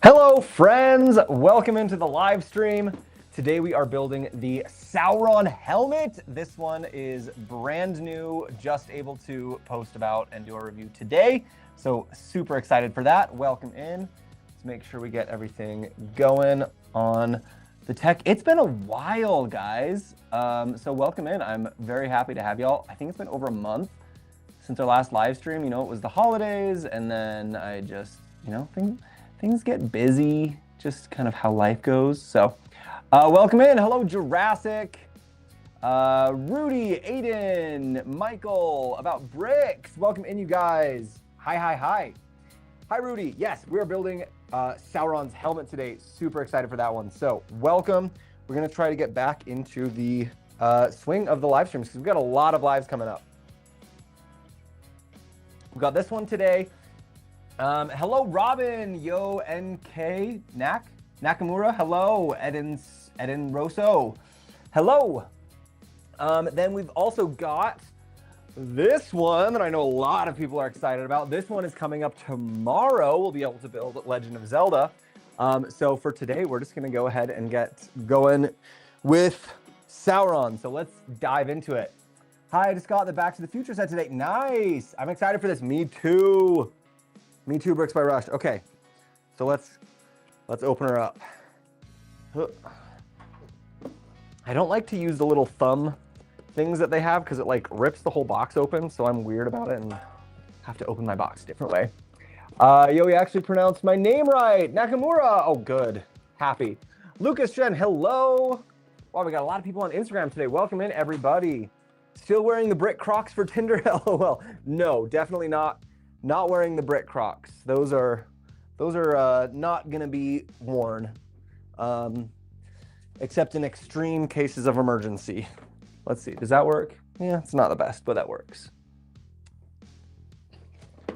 Hello friends, welcome into the live stream. Today we are building the Sauron helmet. This one is brand new, just able to post about and do a review today. So super excited for that. Welcome in. Let's make sure we get everything going on the tech. It's been a while, guys. So welcome in. I'm very happy to have y'all. I think it's been over a month since our last live stream. You know, it was the holidays, and then I just, things get busy, just kind of how life goes. So welcome in. Hello, Jurassic, Rudy, Aiden, Michael, about bricks. Welcome in, you guys. Hi, Rudy. Yes, we are building Sauron's helmet today. Super excited for that one. So welcome. We're going to try to get back into the swing of the live streams because we've got a lot of lives coming up. We've got this one today. Hello, Robin, Yo, NK, Nakamura, hello, Eden Rosso, hello. Then we've also got this one that I know a lot of people are excited about. This one is coming up tomorrow. We'll be able to build Legend of Zelda. So for today, we're just gonna go ahead and get going with Sauron. So let's dive into it. Hi, I just got the Back to the Future set today. Nice. I'm excited for this. Me too. Me too, Bricks by Rush. Okay. So let's open her up. I don't like to use the little thumb things that they have because it like rips the whole box open. So I'm weird about it and have to open my box a different way. Yo, you actually pronounced my name right. Nakamura. Oh, good. Happy. Lucas Jen, hello. Wow, we got a lot of people on Instagram today. Welcome in, everybody. Still wearing the brick Crocs for Tinder? LOL. No, definitely not wearing the brick Crocs. Those are not gonna be worn, except in extreme cases of emergency. Let's see, does that work? Yeah, it's not the best, but that works.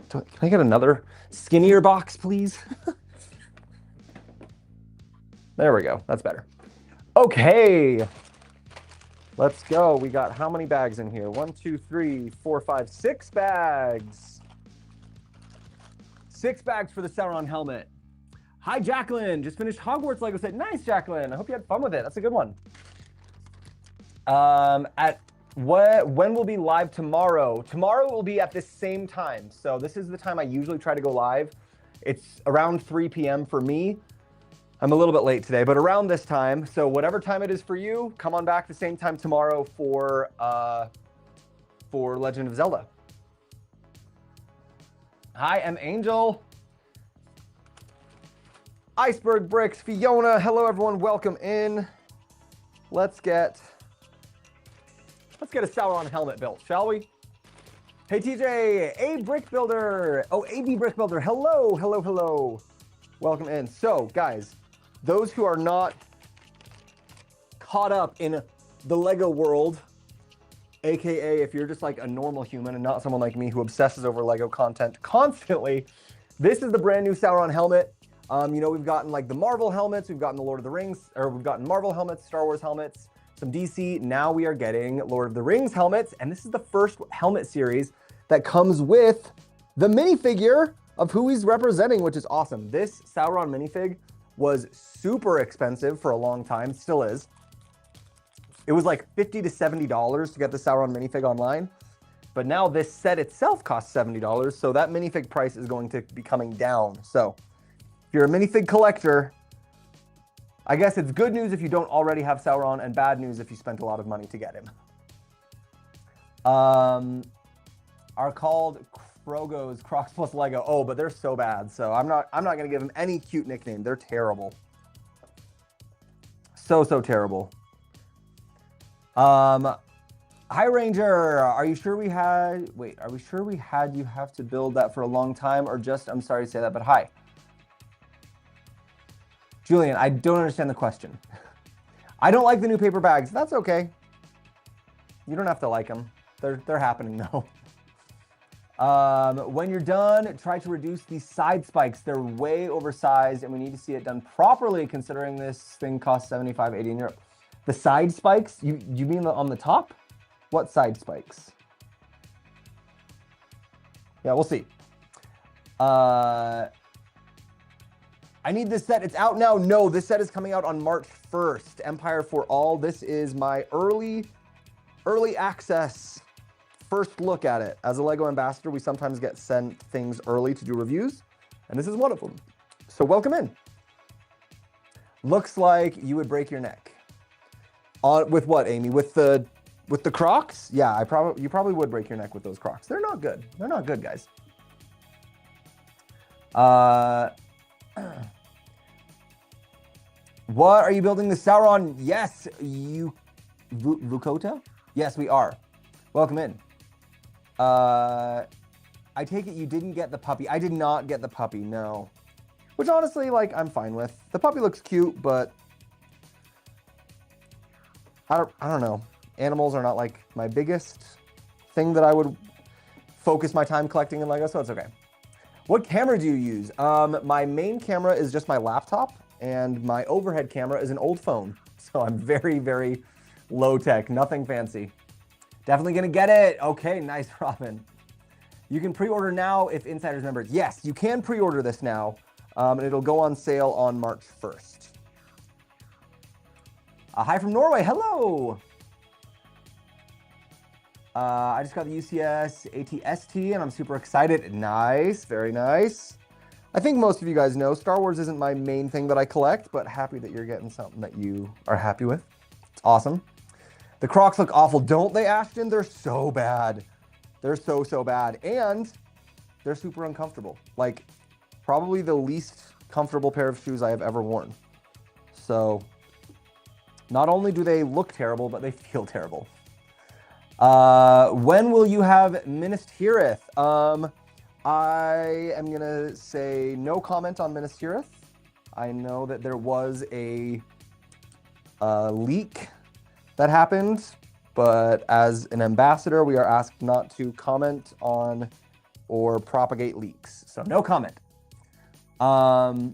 Can I get another skinnier box, please? There we go, that's better. Okay. Let's go. We got how many bags in here? 1, 2, 3, 4, 5, 6 bags. 6 bags for the Sauron helmet. Hi, Jacqueline. Just finished Hogwarts Lego set. Nice, Jacqueline. I hope you had fun with it. That's a good one. When will be live tomorrow? Tomorrow will be at the same time. So this is the time I usually try to go live. It's around 3 p.m. for me. I'm a little bit late today, but around this time. So whatever time it is for you, come on back the same time tomorrow for Legend of Zelda. Hi, I'm Angel. Iceberg Bricks, Fiona. Hello, everyone. Welcome in. Let's get a Sauron helmet built, shall we? Hey, TJ, A Brick Builder. Oh, AB Brick Builder. Hello. Welcome in. So, guys, those who are not caught up in the Lego world, AKA if you're just like a normal human and not someone like me who obsesses over Lego content constantly, this is the brand new Sauron helmet. We've gotten like the Marvel helmets, we've gotten the Lord of the Rings, or we've gotten Marvel helmets, Star Wars helmets, some DC. Now we are getting Lord of the Rings helmets, and this is the first helmet series that comes with the minifigure of who he's representing, which is awesome. This Sauron minifig was super expensive for a long time, still is. It was like $50 to $70 to get the Sauron minifig online, but now this set itself costs $70, so that minifig price is going to be coming down. So if you're a minifig collector, I guess it's good news if you don't already have Sauron, and bad news if you spent a lot of money to get him. Are called Frogos, Crocs plus Lego. Oh, but they're so bad. So I'm not gonna give them any cute nickname. They're terrible. So terrible. Hi Ranger, are we sure we had you have to build that for a long time, or just, I'm sorry to say that, but hi. Julian, I don't understand the question. I don't like the new paper bags. That's okay. You don't have to like them. They're happening though. When you're done, try to reduce the side spikes. They're way oversized and we need to see it done properly considering this thing costs $75, $80 in Europe. The side spikes? You mean on the top? What side spikes? Yeah, we'll see. I need this set. It's out now. No, this set is coming out on March 1st. Empire for All. This is my early access first look at it. As a LEGO ambassador, we sometimes get sent things early to do reviews, and this is one of them. So welcome in. Looks like you would break your neck. With what, Amy? With the Crocs? Yeah, you probably would break your neck with those Crocs. They're not good. They're not good, guys. What are you building the Sauron? Yes, Vukota? Yes, we are. Welcome in. I take it you didn't get the puppy. I did not get the puppy, no. Which honestly, like, I'm fine with. The puppy looks cute, but I don't know. Animals are not like my biggest thing that I would focus my time collecting in LEGO, so it's okay. What camera do you use? My main camera is just my laptop, and my overhead camera is an old phone. So I'm very, very low tech, nothing fancy. Definitely gonna get it. Okay, nice, Robin. You can pre-order now if Insiders members. Yes, you can pre-order this now, and it'll go on sale on March 1st. Hi from Norway, hello. I just got the UCS ATST and I'm super excited. Nice, very nice. I think most of you guys know Star Wars isn't my main thing that I collect, but happy that you're getting something that you are happy with. It's awesome. The Crocs look awful, don't they, Ashton? They're so bad. They're so bad. And they're super uncomfortable. Like, probably the least comfortable pair of shoes I have ever worn. So, not only do they look terrible, but they feel terrible. When will you have Minas Tirith? I am gonna say no comment on Minas Tirith. I know that there was a leak that happened, but as an ambassador, we are asked not to comment on or propagate leaks. So no comment. Also,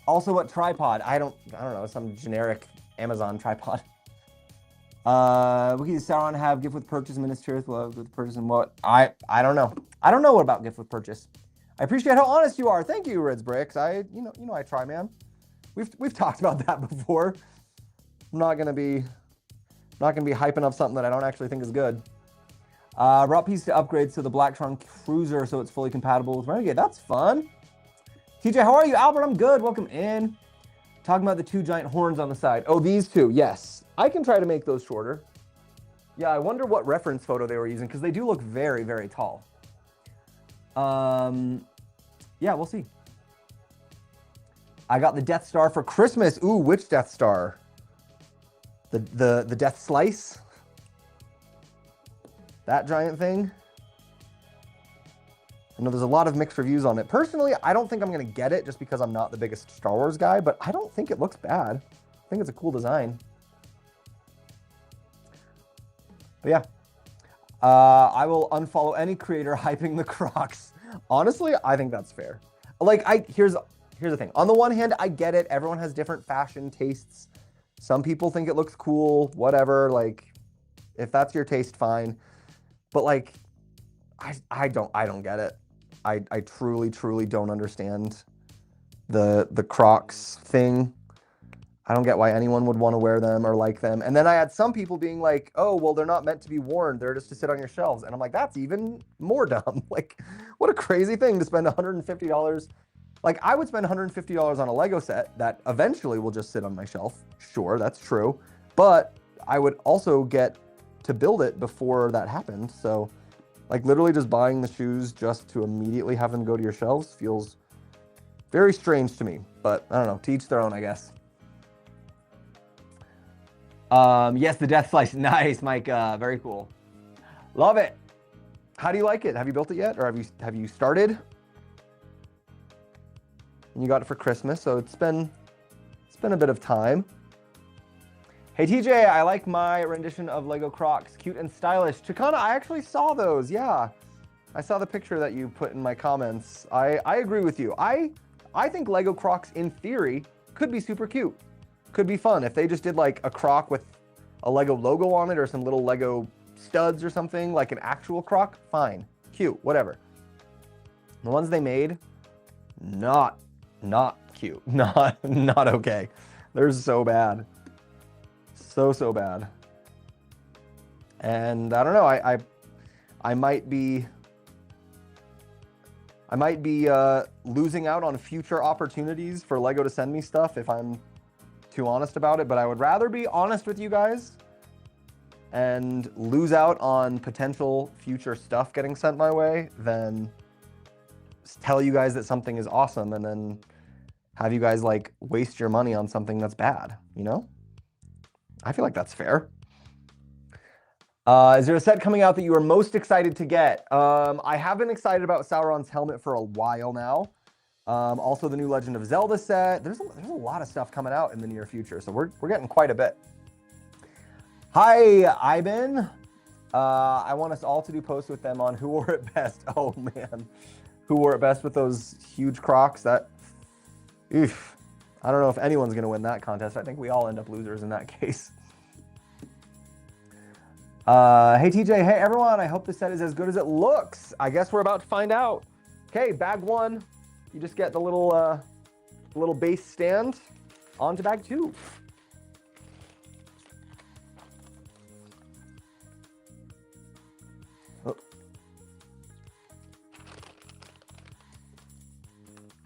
what tripod? I don't know, some generic Amazon tripod. Wiki, does Sauron have gift with purchase, Minas Tirith will have with purchase, and what? I don't know. I don't know what about gift with purchase. I appreciate how honest you are. Thank you, Rids Bricks. You know I try, man. We've talked about that before. I'm not gonna be hyping up something that I don't actually think is good. Brought piece to upgrade to the Blacktron Cruiser so it's fully compatible with Renegade. That's fun. TJ, how are you? Albert, I'm good. Welcome in. Talking about the two giant horns on the side. Oh, these two, yes. I can try to make those shorter. Yeah, I wonder what reference photo they were using because they do look very, very tall. Yeah, we'll see. I got the Death Star for Christmas. Ooh, which Death Star? The Death Slice? That giant thing? I know there's a lot of mixed reviews on it. Personally, I don't think I'm going to get it just because I'm not the biggest Star Wars guy, but I don't think it looks bad. I think it's a cool design. But yeah. I will unfollow any creator hyping the Crocs. Honestly, I think that's fair. Like, here's the thing. On the one hand, I get it. Everyone has different fashion tastes. Some people think it looks cool, whatever. Like, if that's your taste, fine. But like, I don't get it. I truly don't understand the Crocs thing. I don't get why anyone would want to wear them or like them. And then I had some people being like, oh, well, they're not meant to be worn. They're just to sit on your shelves. And I'm like, that's even more dumb. Like, what a crazy thing to spend $150. Like, I would spend $150 on a Lego set that eventually will just sit on my shelf. Sure, that's true. But I would also get to build it before that happened. So, like, literally just buying the shoes just to immediately have them go to your shelves feels very strange to me. But I don't know, to each their own, I guess. Yes, the Death Slice. Nice, Mike. Very cool. Love it. How do you like it? Have you built it yet? Or have you started? And you got it for Christmas, so it's been a bit of time. Hey TJ, I like my rendition of Lego Crocs. Cute and stylish. Chicana, I actually saw those. Yeah. I saw the picture that you put in my comments. I agree with you. I think Lego Crocs in theory could be super cute. Could be fun if they just did like a Croc with a Lego logo on it or some little Lego studs or something, like an actual Croc. Fine, cute, whatever. The ones they made, not cute. Not okay. They're so bad. So bad. And I don't know, I might be losing out on future opportunities for Lego to send me stuff if I'm too honest about it, but I would rather be honest with you guys and lose out on potential future stuff getting sent my way than tell you guys that something is awesome and then have you guys like waste your money on something that's bad, you know? I feel like that's fair. Is there a set coming out that you are most excited to get? I have been excited about Sauron's helmet for a while now. Also the new Legend of Zelda set. There's a lot of stuff coming out in the near future, so we're getting quite a bit. Hi, Ivan. I want us all to do posts with them on who wore it best. Oh man, who wore it best with those huge Crocs? Oof. I don't know if anyone's gonna win that contest. I think we all end up losers in that case. Hey TJ, hey everyone. I hope the set is as good as it looks. I guess we're about to find out. Okay, bag one. You just get the little base stand. On to bag two. Oh.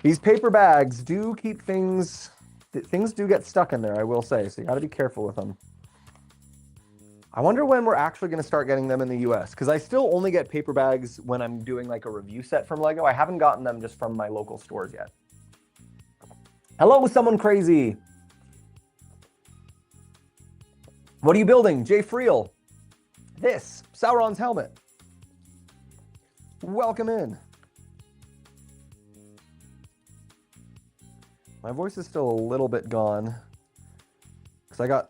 These paper bags do keep things do get stuck in there, I will say, so you got to be careful with them. I wonder when we're actually going to start getting them in the US, because I still only get paper bags when I'm doing like a review set from Lego. I haven't gotten them just from my local stores yet. Hello, someone crazy. What are you building? Jay Friel. This, Sauron's helmet. Welcome in. My voice is still a little bit gone because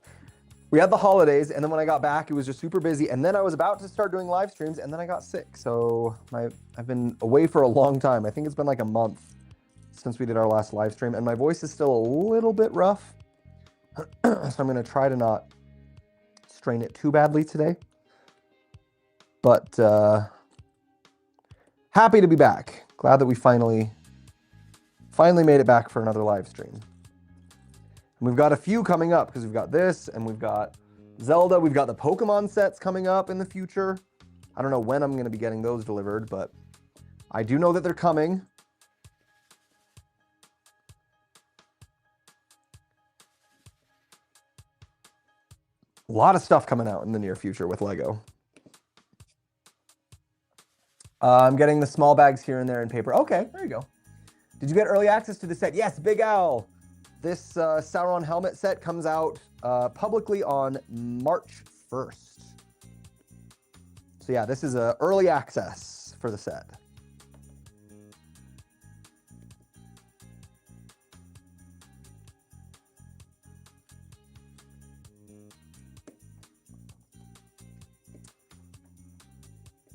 we had the holidays, and then when I got back, it was just super busy, and then I was about to start doing live streams, and then I got sick. So I've been away for a long time. I think it's been like a month since we did our last live stream, and my voice is still a little bit rough. So I'm going to try to not strain it too badly today. But happy to be back. Glad that we finally made it back for another live stream. And we've got a few coming up because we've got this and we've got Zelda. We've got the Pokemon sets coming up in the future. I don't know when I'm going to be getting those delivered, but I do know that they're coming. A lot of stuff coming out in the near future with Lego. I'm getting the small bags here and there in paper. Okay, there you go. Did you get early access to the set? Yes, Big Al. This Sauron helmet set comes out publicly on March 1st. So yeah, this is early access for the set.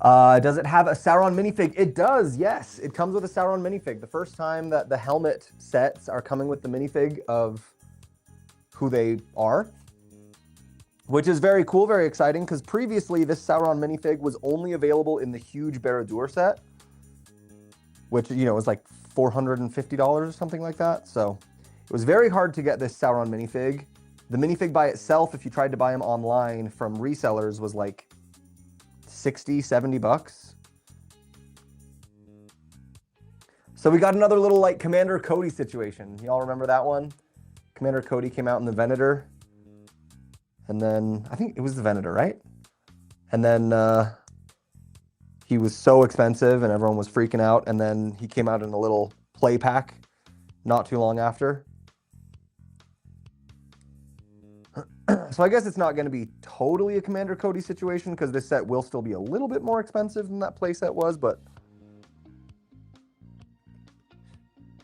Does it have a Sauron minifig? It does, yes. It comes with a Sauron minifig. The first time that the helmet sets are coming with the minifig of who they are, which is very cool, very exciting, because previously this Sauron minifig was only available in the huge Barad-dûr set, which, you know, was like $450 or something like that. So it was very hard to get this Sauron minifig. The minifig by itself, if you tried to buy them online from resellers, was like 60, 70 bucks. So we got another little like Commander Cody situation. Y'all remember that one? Commander Cody came out in the Venator. And then, I think it was the Venator, right? And then he was so expensive and everyone was freaking out. And then he came out in a little play pack not too long after. So I guess it's not going to be totally a Commander Cody situation because this set will still be a little bit more expensive than that play set was, but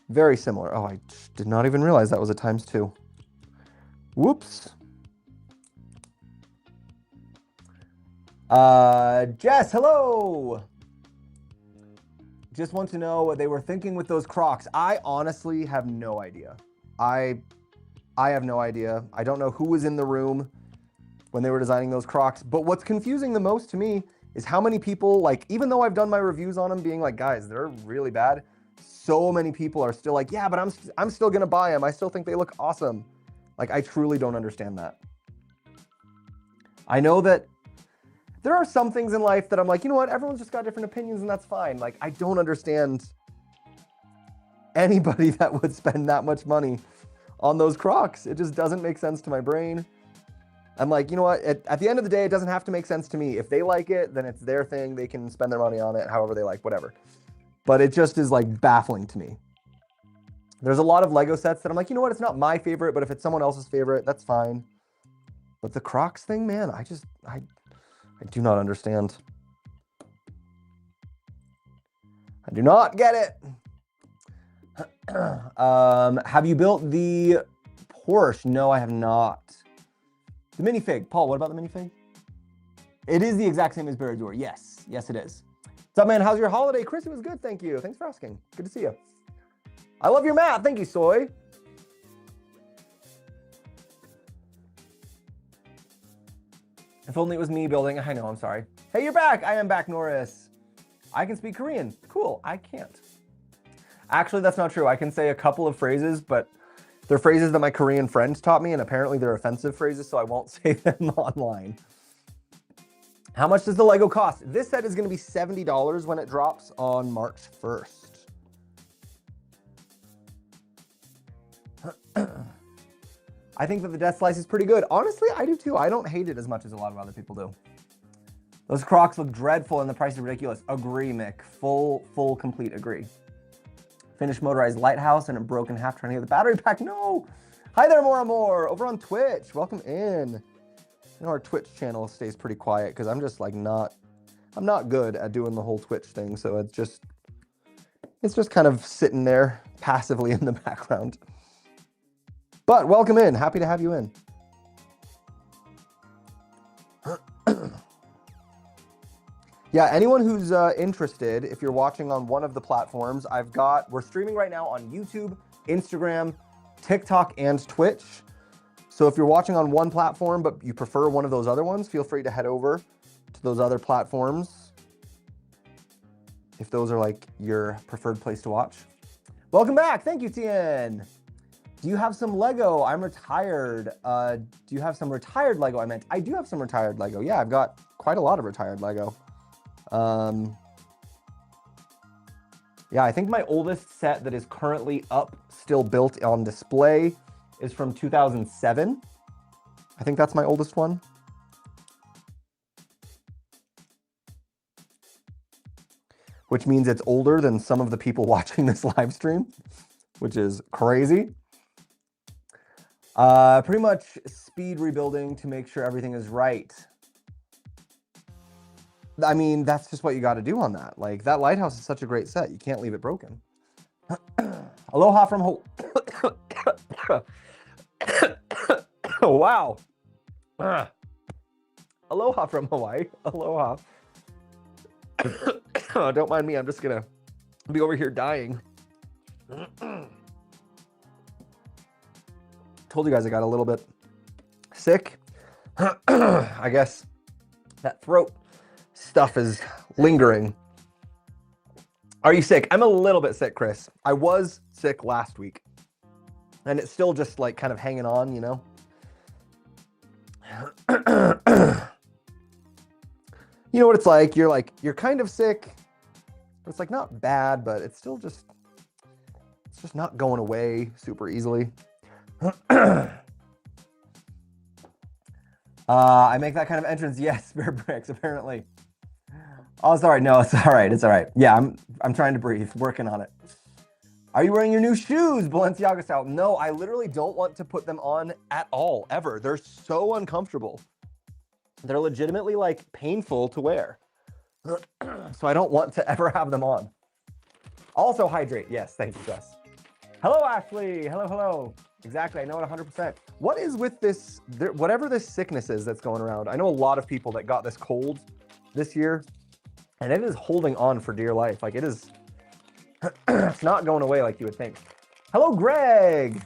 very similar. Oh, I did not even realize that was a ×2. Whoops. Jess, hello. Just want to know what they were thinking with those Crocs. I honestly have no idea. I have no idea. I don't know who was in the room when they were designing those Crocs. But what's confusing the most to me is how many people, like, even though I've done my reviews on them being like, guys, they're really bad, so many people are still like, yeah, but I'm still gonna buy them. I still think they look awesome. Like, I truly don't understand that. I know that there are some things in life that I'm like, you know what? Everyone's just got different opinions, and that's fine. Like, I don't understand anybody that would spend that much money on those Crocs. It just doesn't make sense to my brain. I'm like, you know what? At the end of the day, it doesn't have to make sense to me. If they like it, then it's their thing. They can spend their money on it however they like, whatever. But it just is like baffling to me. There's a lot of Lego sets that I'm like, you know what? It's not my favorite, but if it's someone else's favorite, that's fine. But the Crocs thing, man, I do not understand. I do not get it. Have you built the Porsche? No, I have not. The minifig. Paul, what about the minifig? It is the exact same as Barrador. Yes. Yes, it is. What's up, man? How's your holiday? Chris, it was good. Thank you. Thanks for asking. Good to see you. I love your math. Thank you, Soy. If only it was me building. I know, I'm sorry. Hey, you're back. I am back, Norris. I can speak Korean. Cool. I can't. Actually, that's not true. I can say a couple of phrases, but they're phrases that my Korean friends taught me, and apparently they're offensive phrases, so I won't say them online. How much does the Lego cost? This set is going to be $70 when it drops on March 1st. I think that the Death Slice is pretty good. Honestly, I do too. I don't hate it as much as a lot of other people do. Those Crocs look dreadful and the price is ridiculous. Agree, Mick. Full, complete agree. Finished motorized lighthouse and it broke in half trying to get the battery pack. No! Hi there, more and more. Over on Twitch. Welcome in. You know, our Twitch channel stays pretty quiet because I'm just like I'm not good at doing the whole Twitch thing. So it's just kind of sitting there passively in the background. But welcome in. Happy to have you in. Yeah, anyone who's interested, if you're watching on one of the platforms, we're streaming right now on YouTube, Instagram, TikTok, and Twitch. So if you're watching on one platform, but you prefer one of those other ones, feel free to head over to those other platforms if those are like your preferred place to watch. Welcome back. Thank you, Tien. Do you have some Lego? I'm retired. Do you have some retired Lego? I meant, I do have some retired Lego. Yeah, I've got quite a lot of retired Lego. Yeah, I think my oldest set that is currently up, still built on display, is from 2007. I think that's my oldest one. Which means it's older than some of the people watching this live stream, which is crazy. Pretty much speed rebuilding to make sure everything is right. I mean, that's just what you got to do on that. Like, that lighthouse is such a great set. You can't leave it broken. Aloha from Hawaii. Wow. Aloha from Hawaii. Aloha. Don't mind me. I'm just going to be over here dying. Told you guys I got a little bit sick. I guess that throat stuff is lingering. Are you sick? I'm a little bit sick, Chris. I was sick last week. And it's still just like kind of hanging on, you know? You know what it's like? You're kind of sick. But it's like not bad, but it's still just, it's just not going away super easily. I make that kind of entrance. Yes, Bear Bricks, apparently. Oh, it's all right. No, it's all right. It's all right. Yeah, I'm trying to breathe, working on it. Are you wearing your new shoes, Balenciaga style? No, I literally don't want to put them on at all, ever. They're so uncomfortable. They're legitimately like painful to wear. So I don't want to ever have them on. Also hydrate. Yes, thank you, Jess. Hello, Ashley. Hello, hello. Exactly, I know it 100%. What is with this, whatever this sickness is that's going around? I know a lot of people that got this cold this year, and it is holding on for dear life. Like, it is, it's not going away like you would think. Hello, Greg.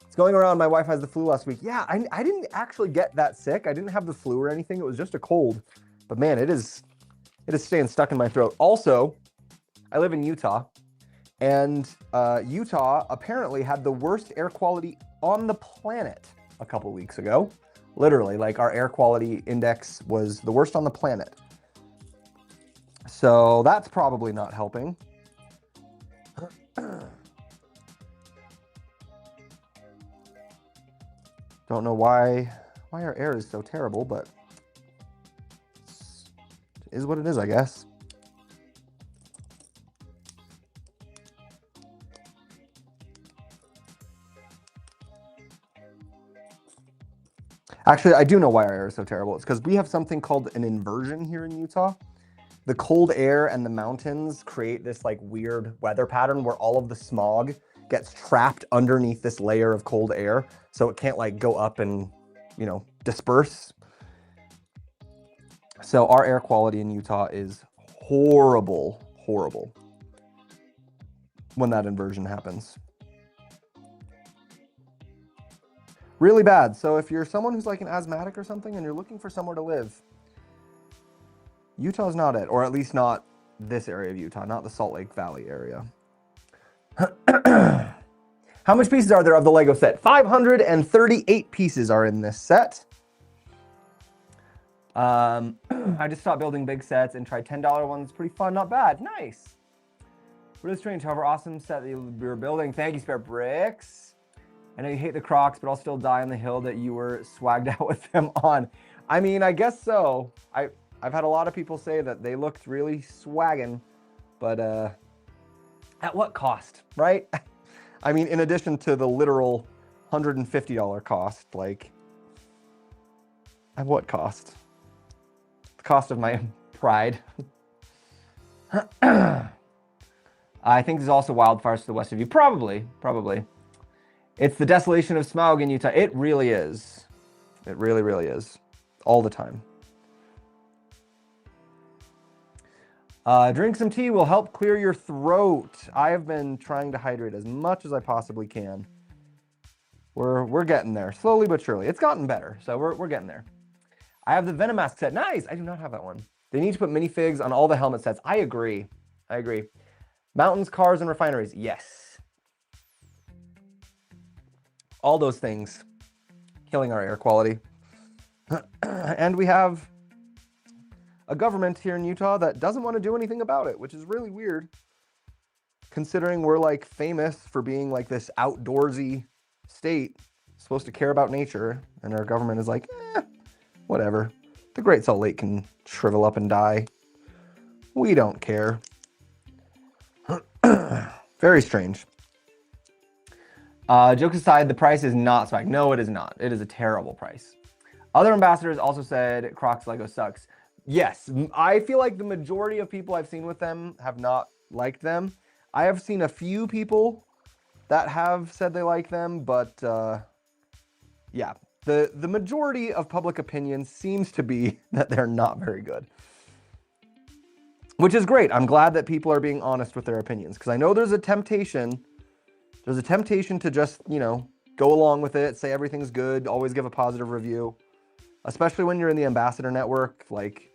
It's going around. My wife has the flu last week. Yeah, I didn't actually get that sick. I didn't have the flu or anything. It was just a cold. But man, it is staying stuck in my throat. Also, I live in Utah, and Utah apparently had the worst air quality on the planet a couple weeks ago. Literally, like our air quality index was the worst on the planet. So that's probably not helping. Don't know why our air is so terrible, but it is what it is, I guess. Actually, I do know why our air is so terrible. It's because we have something called an inversion here in Utah. The cold air and the mountains create this like weird weather pattern where all of the smog gets trapped underneath this layer of cold air, so it can't like go up and, you know, disperse. So our air quality in Utah is horrible, horrible when that inversion happens. Really bad. So if you're someone who's like an asthmatic or something and you're looking for somewhere to live, Utah's not it, or at least not this area of Utah, not the Salt Lake Valley area. How much pieces are there of the Lego set? 538 pieces are in this set. I just stopped building big sets and tried $10 ones. Pretty fun, not bad. Nice. Really strange, however, awesome set that you were building. Thank you, Spare Bricks. I know you hate the Crocs, but I'll still die on the hill that you were swagged out with them on. I mean, I guess so. I've had a lot of people say that they looked really swaggin', but at what cost, right? I mean, in addition to the literal $150 cost, like, at what cost? The cost of my pride. I think there's also wildfires to the west of you. Probably. It's the desolation of smog in Utah. It really is. It really, really is. All the time. Drink some tea will help clear your throat. I have been trying to hydrate as much as I possibly can. We're getting there, slowly but surely. It's gotten better, so we're getting there. I have the Venom Mask set. Nice. I do not have that one. They need to put minifigs on all the helmet sets. I agree. Mountains, cars, and refineries. Yes. All those things killing our air quality. And we have a government here in Utah that doesn't want to do anything about it, which is really weird, considering we're like famous for being like this outdoorsy state, supposed to care about nature, and our government is like, whatever. The Great Salt Lake can shrivel up and die. We don't care. Very strange. Jokes aside, the price is not swag. No, it is not. It is a terrible price. Other ambassadors also said Crocs Lego sucks. Yes, I feel like the majority of people I've seen with them have not liked them. I have seen a few people that have said they like them, but yeah, the majority of public opinion seems to be that they're not very good. Which is great. I'm glad that people are being honest with their opinions, because I know there's a temptation. There's a temptation to just, you know, go along with it, say everything's good, always give a positive review, especially when you're in the ambassador network. Like,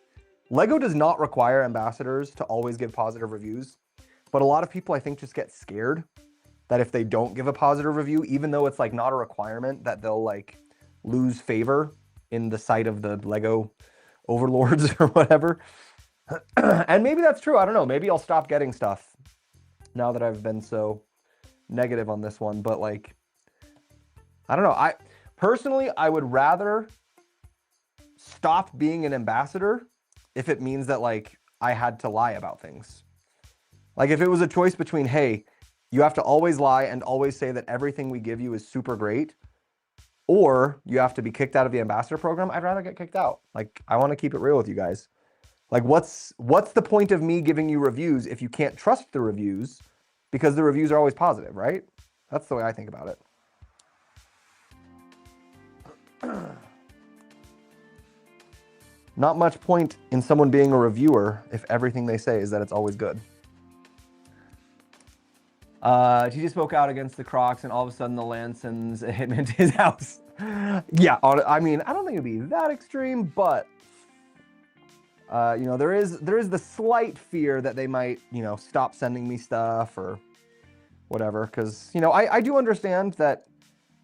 Lego does not require ambassadors to always give positive reviews, but a lot of people, I think, just get scared that if they don't give a positive review, even though it's like not a requirement, that they'll like lose favor in the sight of the Lego overlords or whatever. And maybe that's true. I don't know. Maybe I'll stop getting stuff now that I've been so negative on this one. But like, I don't know. I personally would rather stop being an ambassador if it means that like I had to lie about things. Like if it was a choice between, hey, you have to always lie and always say that everything we give you is super great, or you have to be kicked out of the ambassador program, I'd rather get kicked out. Like, I want to keep it real with you guys. Like, what's the point of me giving you reviews if you can't trust the reviews, because the reviews are always positive, right? That's the way I think about it. Not much point in someone being a reviewer if everything they say is that it's always good. He just spoke out against the Crocs, and all of a sudden the land sends a hitman to his house. Yeah, I mean, I don't think it'd be that extreme, but You know, there is the slight fear that they might, you know, stop sending me stuff or whatever. Because, you know, I do understand that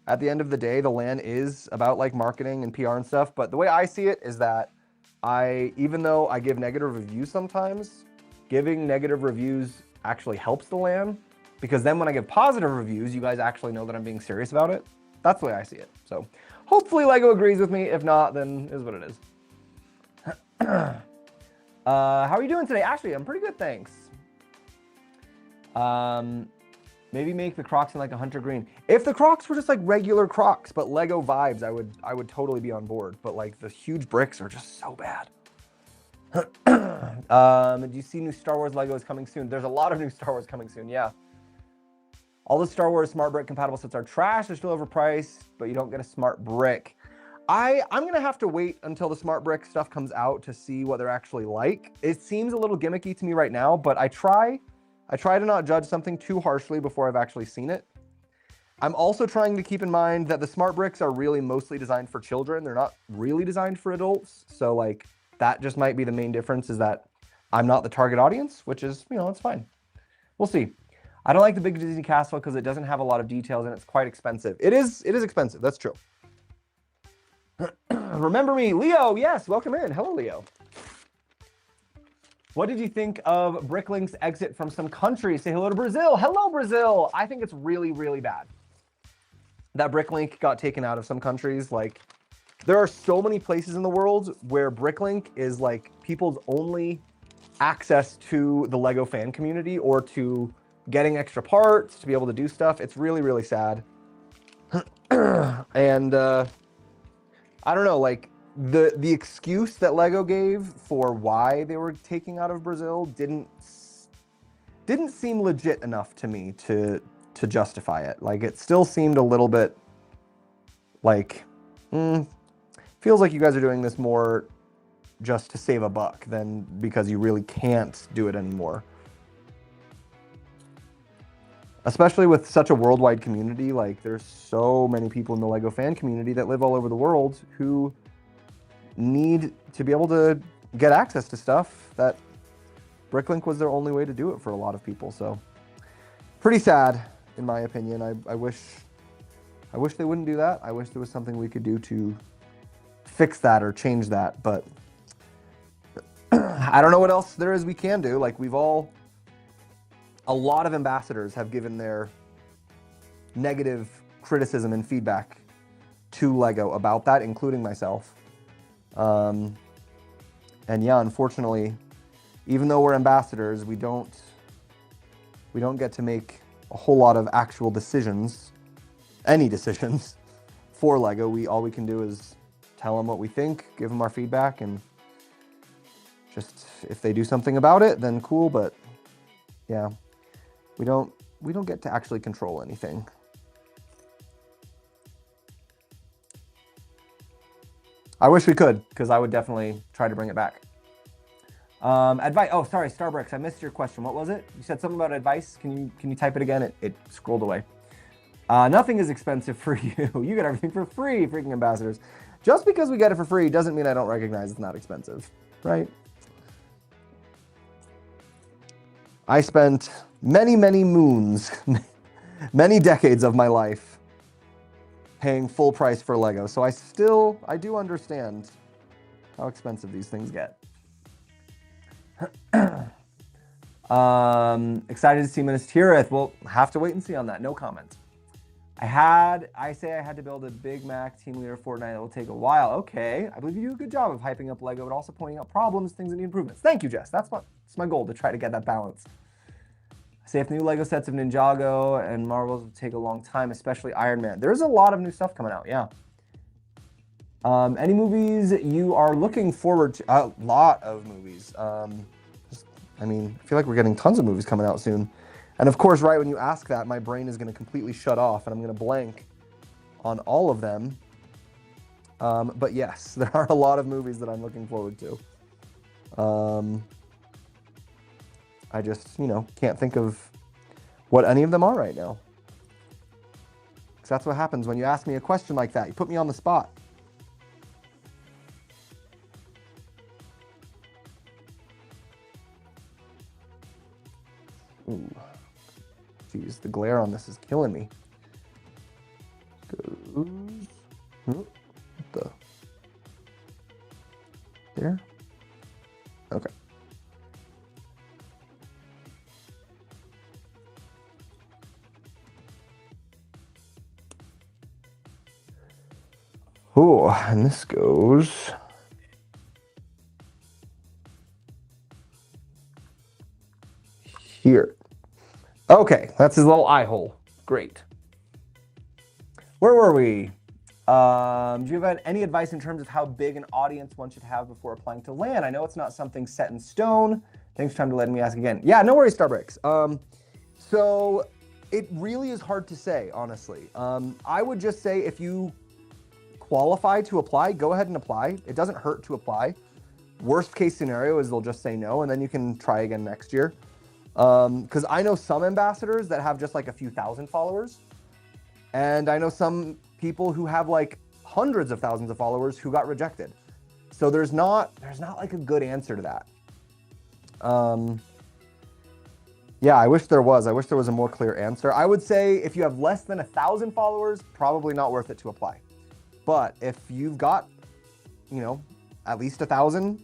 at the end of the day, the LAN is about like marketing and PR and stuff. But the way I see it is that even though I give negative reviews sometimes, giving negative reviews actually helps the LAN, because then when I give positive reviews, you guys actually know that I'm being serious about it. That's the way I see it. So hopefully LEGO agrees with me. If not, then is what it is. How are you doing today? Ashley, I'm pretty good, thanks. Maybe make the Crocs in like a hunter green. If the Crocs were just like regular Crocs, but Lego vibes, I would totally be on board. But like the huge bricks are just so bad. Do you see new Star Wars Legos coming soon? There's a lot of new Star Wars coming soon, yeah. All the Star Wars Smart Brick compatible sets are trash. They're still overpriced, but you don't get a Smart Brick. I'm going to have to wait until the Smart Brick stuff comes out to see what they're actually like. It seems a little gimmicky to me right now, but I try to not judge something too harshly before I've actually seen it. I'm also trying to keep in mind that the Smart Bricks are really mostly designed for children. They're not really designed for adults. So like that just might be the main difference, is that I'm not the target audience, which is, you know, it's fine. We'll see. I don't like the big Disney castle because it doesn't have a lot of details and it's quite expensive. It is expensive. That's true. Remember me, Leo. Yes, welcome in. Hello, Leo. What did you think of Bricklink's exit from some countries? Say hello to Brazil. Hello, Brazil. I think it's really, really bad that Bricklink got taken out of some countries. Like, there are so many places in the world where Bricklink is like people's only access to the Lego fan community or to getting extra parts to be able to do stuff. It's really, really sad. And I don't know, like the excuse that Lego gave for why they were taking out of Brazil didn't seem legit enough to me to justify it. Like, it still seemed a little bit like, feels like you guys are doing this more just to save a buck than because you really can't do it anymore. Especially with such a worldwide community. Like, there's so many people in the Lego fan community that live all over the world who need to be able to get access to stuff that Bricklink was their only way to do it for a lot of people. So pretty sad, in my opinion. I wish they wouldn't do that. I wish there was something we could do to fix that or change that, but I don't know what else there is we can do. Like, a lot of ambassadors have given their negative criticism and feedback to Lego about that, including myself. And yeah, unfortunately, even though we're ambassadors, we don't get to make a whole lot of actual decisions, any decisions for Lego. All we can do is tell them what we think, give them our feedback, and just if they do something about it, then cool. But yeah. We don't get to actually control anything. I wish we could, because I would definitely try to bring it back. Advice. Oh, sorry, Starbricks. I missed your question. What was it? You said something about advice. Can you type it again? It scrolled away. Nothing is expensive for you. You get everything for free, freaking ambassadors. Just because we get it for free doesn't mean I don't recognize it's not expensive, right? I spent many, many moons, many decades of my life paying full price for Lego. So I do understand how expensive these things get. Excited to see Minas Tirith. We'll have to wait and see on that. No comment. I had to build a Big Mac team leader Fortnite. It will take a while. Okay. I believe you do a good job of hyping up Lego, but also pointing out problems, things that need improvements. Thank you, Jess. That's my goal, to try to get that balance. Say if new Lego sets of Ninjago and Marvels will take a long time, especially Iron Man. There's a lot of new stuff coming out, yeah. Any movies you are looking forward to? A lot of movies. I feel like we're getting tons of movies coming out soon. And of course, right when you ask that, my brain is going to completely shut off and I'm going to blank on all of them. But yes, there are a lot of movies that I'm looking forward to. I just, can't think of what any of them are right now. Because that's what happens when you ask me a question like that. You put me on the spot. Jeez, the glare on this is killing me. Goes. There? Okay. Oh, and this goes here. Okay, that's his little eye hole. Great. Where were we? Do you have any advice in terms of how big an audience one should have before applying to LAN? I know it's not something set in stone. Thanks for time to letting me ask again. Yeah, no worries, Starbricks. So it really is hard to say, honestly. I would just say if you qualify to apply, go ahead and apply. It doesn't hurt to apply. Worst case scenario is they'll just say no, and then you can try again next year. Because I know some ambassadors that have just like a few thousand followers. And I know some people who have like hundreds of thousands of followers who got rejected. So there's not like a good answer to that. Yeah, I wish there was. I wish there was a more clear answer. I would say if you have less than 1,000 followers, probably not worth it to apply. But if you've got, you know, at least 1,000,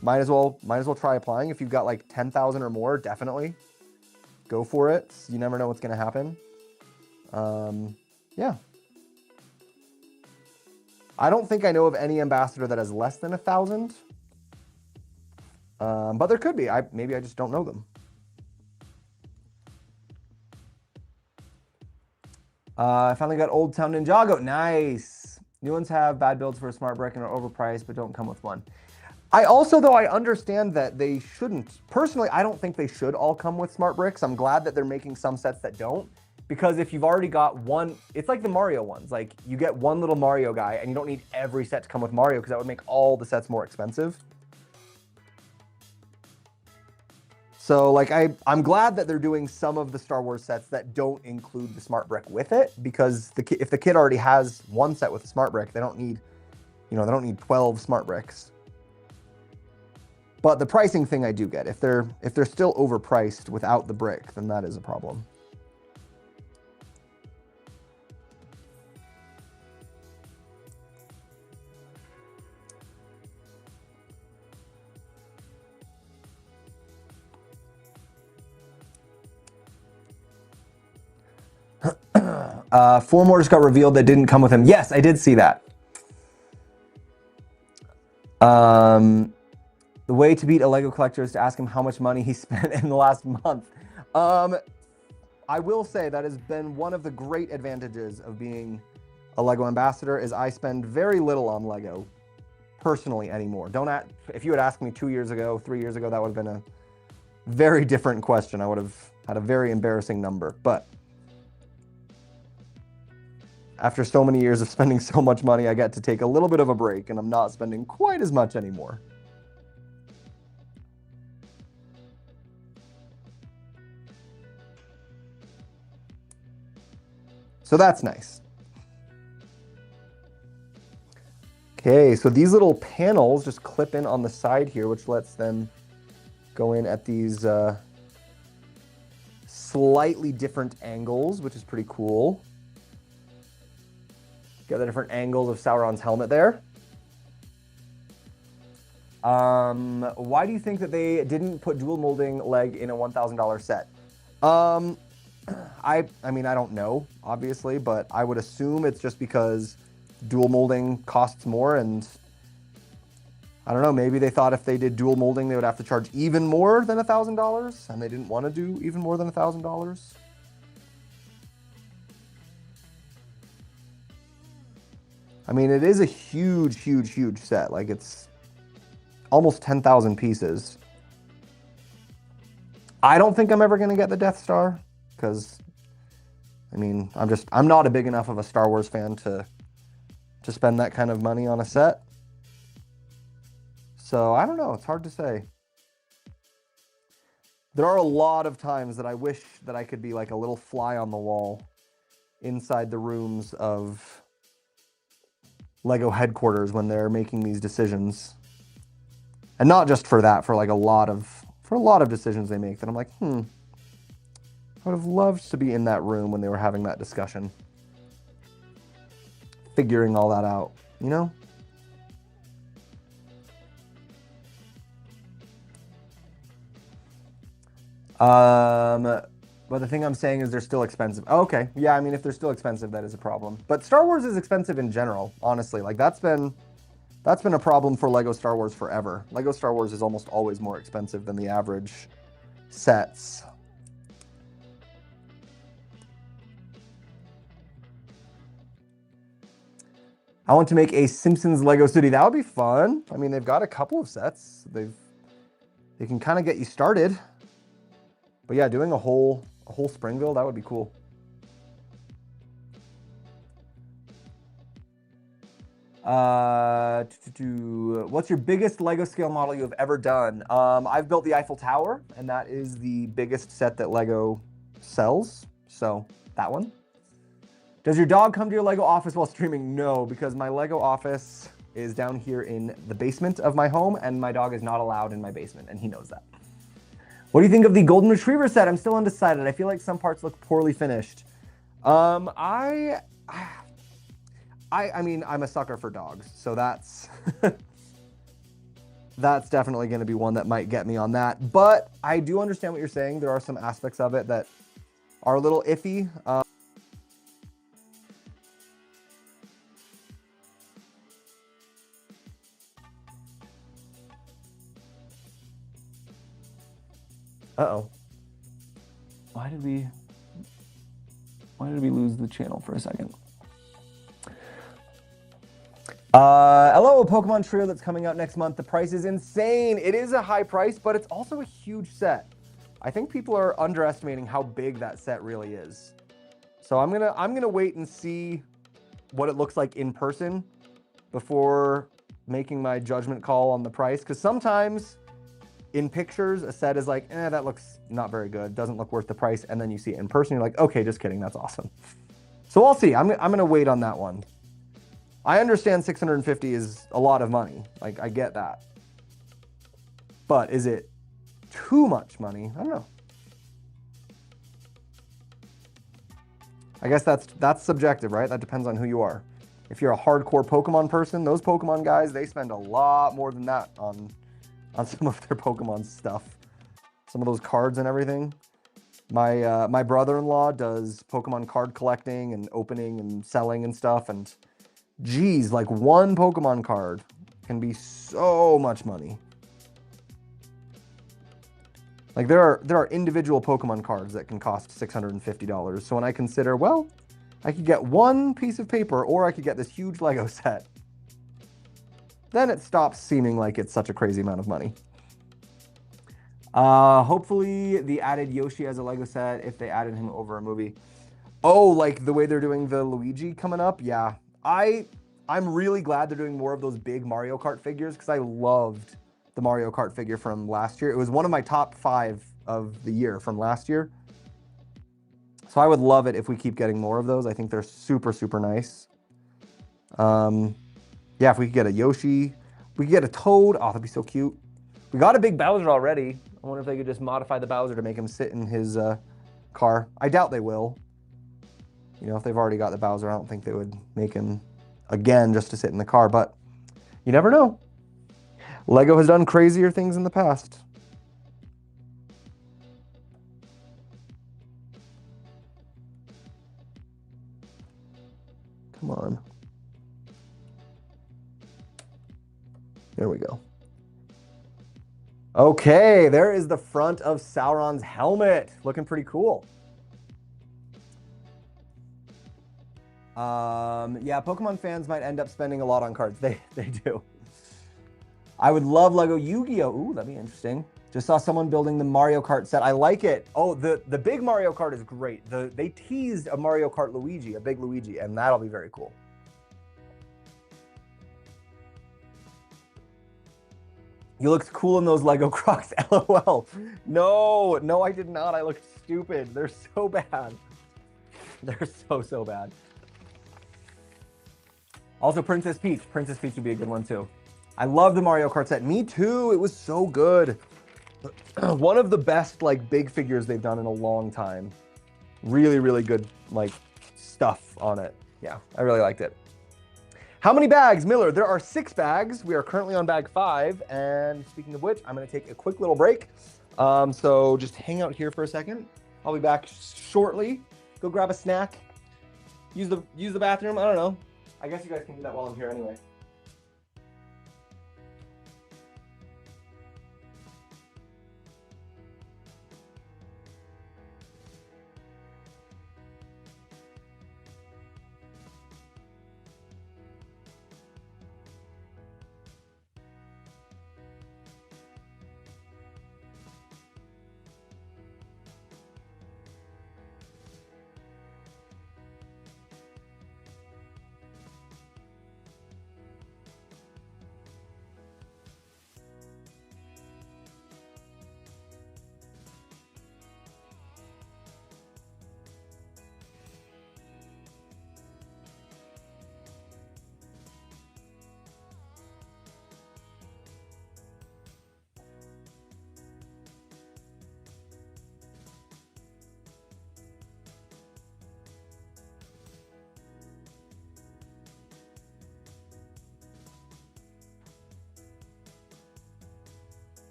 might as well try applying. If you've got like 10,000 or more, definitely go for it. You never know what's going to happen. Yeah. I don't think I know of any ambassador that has less than 1,000. But there could be. Maybe I just don't know them. I finally got Old Town Ninjago. Nice. New ones have bad builds for a smart brick and are overpriced, but don't come with one. I also, though, I understand that they shouldn't. Personally, I don't think they should all come with smart bricks. I'm glad that they're making some sets that don't. Because if you've already got one, it's like the Mario ones. Like, you get one little Mario guy, and you don't need every set to come with Mario, because that would make all the sets more expensive. So, like, I'm glad that they're doing some of the Star Wars sets that don't include the smart brick with it, because if the kid already has one set with a smart brick, they don't need, you know, they don't need 12 smart bricks. But the pricing thing I do get. If they're still overpriced without the brick, then that is a problem. Four more just got revealed that didn't come with him. Yes, I did see that. The way to beat a Lego collector is to ask him how much money he spent in the last month. I will say that has been one of the great advantages of being a Lego ambassador is I spend very little on Lego personally anymore. If you had asked me 2 years ago, 3 years ago, that would have been a very different question. I would have had a very embarrassing number. But after so many years of spending so much money, I get to take a little bit of a break, and I'm not spending quite as much anymore. So that's nice. Okay, so these little panels just clip in on the side here, which lets them go in at these slightly different angles, which is pretty cool. Got the different angles of Sauron's helmet there. Why do you think that they didn't put dual molding leg in a $1,000 set? I mean, I don't know, obviously, but I would assume it's just because dual molding costs more, and I don't know, maybe they thought if they did dual molding, they would have to charge even more than $1,000, and they didn't want to do even more than $1,000. I mean, it is a huge, huge, huge set. Like, it's almost 10,000 pieces. I don't think I'm ever going to get the Death Star, because, I mean, I'm not a big enough of a Star Wars fan to spend that kind of money on a set. So, I don't know. It's hard to say. There are a lot of times that I wish that I could be like a little fly on the wall inside the rooms of Lego headquarters when they're making these decisions. And not just for that, for like a lot of decisions they make that I'm like, I would have loved to be in that room when they were having that discussion. Figuring all that out, you know? But the thing I'm saying is they're still expensive. Oh, okay. Yeah, I mean, if they're still expensive, that is a problem. But Star Wars is expensive in general, honestly. Like, that's been a problem for Lego Star Wars forever. Lego Star Wars is almost always more expensive than the average sets. I want to make a Simpsons Lego city. That would be fun. I mean, they've got a couple of sets. They can kind of get you started. But yeah, doing a whole Springville, that would be cool. What's your biggest Lego scale model you have ever done? I've built the Eiffel Tower, and that is the biggest set that Lego sells. So that one. Does your dog come to your Lego office while streaming? No, because my Lego office is down here in the basement of my home, and my dog is not allowed in my basement, and he knows that. What do you think of the Golden Retriever set? I'm still undecided. I feel like some parts look poorly finished. I mean, I'm a sucker for dogs, so that's that's definitely going to be one that might get me on that. But I do understand what you're saying. There are some aspects of it that are a little iffy. Uh-oh. Why did we lose the channel for a second? Hello, Pokemon Trio that's coming out next month. The price is insane. It is a high price, but it's also a huge set. I think people are underestimating how big that set really is. So I'm gonna wait and see what it looks like in person before making my judgment call on the price. Because sometimes in pictures, a set is like, that looks not very good. Doesn't look worth the price. And then you see it in person, you're like, okay, just kidding. That's awesome. So I'll see. I'm gonna wait on that one. I understand 650 is a lot of money. Like, I get that. But is it too much money? I don't know. I guess that's subjective, right? That depends on who you are. If you're a hardcore Pokemon person, those Pokemon guys, they spend a lot more than that on some of their Pokemon stuff. Some of those cards and everything. My brother-in-law does Pokemon card collecting and opening and selling and stuff, and geez, like one Pokemon card can be so much money. Like there are individual Pokemon cards that can cost $650. So when I consider, well, I could get one piece of paper or I could get this huge Lego set, then it stops seeming like it's such a crazy amount of money. Hopefully the added Yoshi as a Lego set if they added him over a movie. Oh, like the way they're doing the Luigi coming up? Yeah. I'm really glad they're doing more of those big Mario Kart figures because I loved the Mario Kart figure from last year. It was one of my top 5 of the year from last year. So I would love it if we keep getting more of those. I think they're super, super nice. Yeah, if we could get a Yoshi, we could get a Toad. Oh, that'd be so cute. We got a big Bowser already. I wonder if they could just modify the Bowser to make him sit in his car. I doubt they will. You know, if they've already got the Bowser, I don't think they would make him again just to sit in the car, but you never know. Lego has done crazier things in the past. Come on. There we go. Okay, there is the front of Sauron's helmet. Looking pretty cool. Yeah, Pokemon fans might end up spending a lot on cards. They do. I would love Lego Yu-Gi-Oh! Ooh, that'd be interesting. Just saw someone building the Mario Kart set. I like it. Oh, the big Mario Kart is great. They teased a Mario Kart Luigi, a big Luigi, and that'll be very cool. You looked cool in those Lego Crocs, LOL. No, I did not. I looked stupid. They're so bad. They're so bad. Also, Princess Peach. Princess Peach would be a good one, too. I love the Mario Kart set. Me, too. It was so good. One of the best, like, big figures they've done in a long time. Really, really good, like, stuff on it. Yeah, I really liked it. How many bags, Miller? There are 6 bags. We are currently on bag 5. And speaking of which, I'm going to take a quick little break. So just hang out here for a second. I'll be back shortly. Go grab a snack. Use the bathroom. I don't know. I guess you guys can do that while I'm here anyway.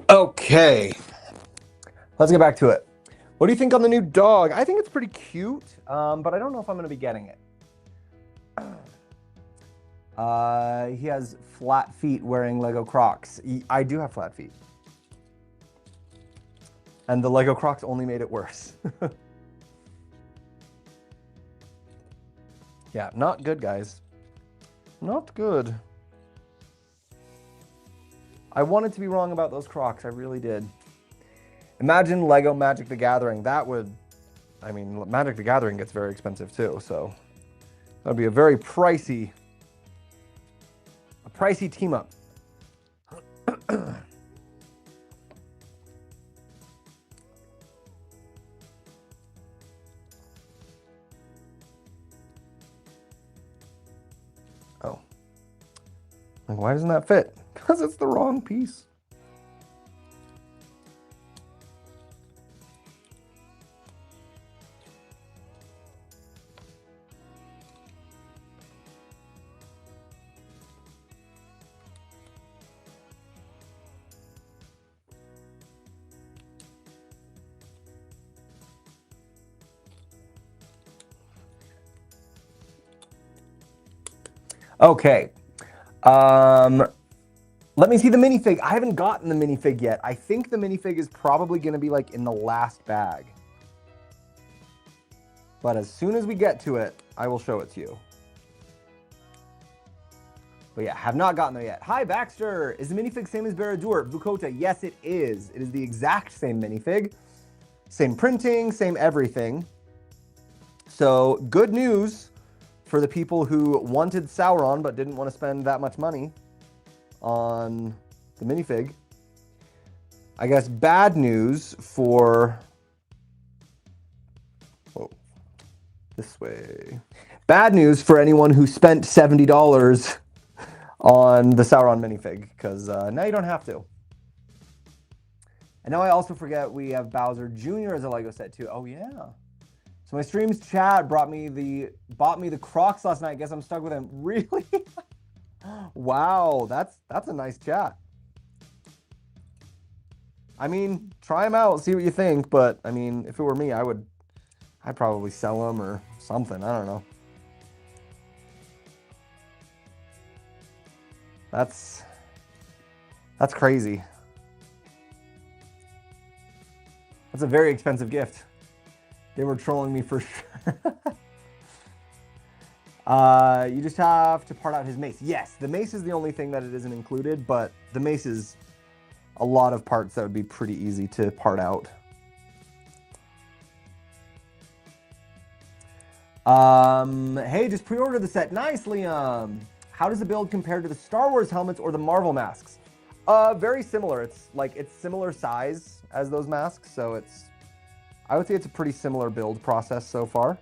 Okay, let's get back to it. What do you think on the new dog? I think it's pretty cute, but I don't know if I'm going to be getting it. He has flat feet wearing Lego Crocs. I do have flat feet. And the Lego Crocs only made it worse. Yeah, not good, guys. Not good. I wanted to be wrong about those Crocs. I really did. Imagine Lego Magic the Gathering. That would, I mean, Magic the Gathering gets very expensive too, so that would be a very pricey team up. Oh. Like, why doesn't that fit? Because it's the wrong piece. Okay. Let me see the minifig. I haven't gotten the minifig yet. I think the minifig is probably going to be like in the last bag. But as soon as we get to it, I will show it to you. But yeah, have not gotten there yet. Hi, Baxter. Is the minifig same as Baradur? Bukota, yes, it is. It is the exact same minifig. Same printing, same everything. So good news for the people who wanted Sauron but didn't want to spend that much money on the minifig. I guess bad news for... Whoa. This way. Bad news for anyone who spent $70 on the Sauron minifig, because now you don't have to. And now I also forget we have Bowser Jr. as a Lego set too. Oh yeah. So my streams chat bought me the Crocs last night. I guess I'm stuck with them. Really? Wow, that's a nice chat. I mean, try them out, see what you think. But I mean, if it were me, I'd probably sell them or something. I don't know. That's crazy. That's a very expensive gift. They were trolling me for sure. You just have to part out his mace. Yes, the mace is the only thing that it isn't included, but the mace is a lot of parts that would be pretty easy to part out. Hey, just pre-ordered the set. Nice, Liam. How does the build compare to the Star Wars helmets or the Marvel masks? Very similar. It's similar size as those masks, so I would say it's a pretty similar build process so far.